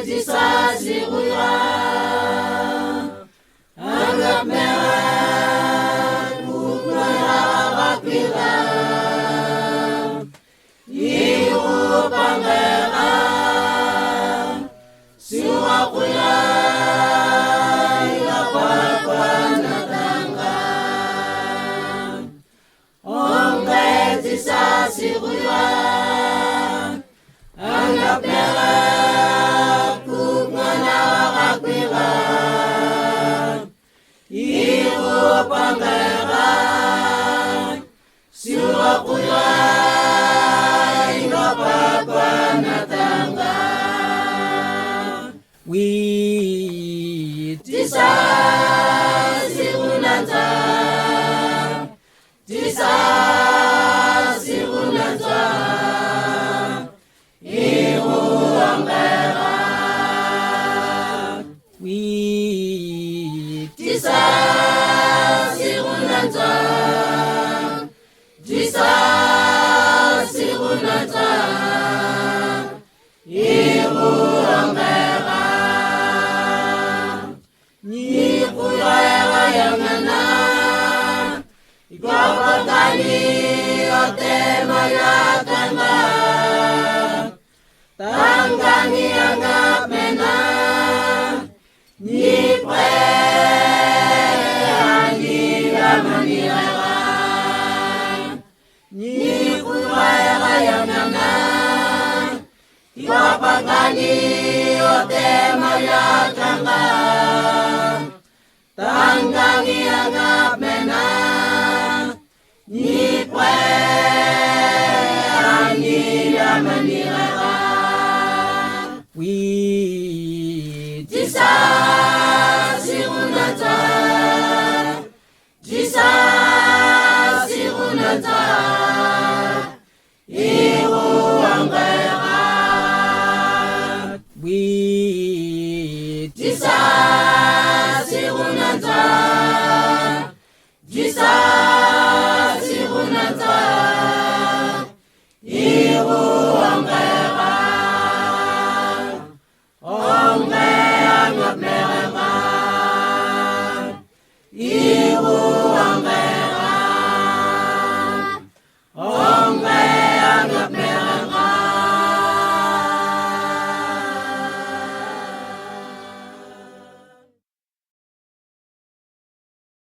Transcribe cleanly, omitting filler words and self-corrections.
jisasi kuya anggap merah kukwira iu pangeran siwa kuya jisasi kuya anggap merah kukwira iu pangeran siwa kuya jisasi unanza jisasi unanza iu angera jisasi unanza jisasi unanza iu angera ni kuya yang mana Gopakani ote mayatanga Tangani anggap mena Ni pre Ani amani rara Ni kuya yang nana Gopakani ote mayatanga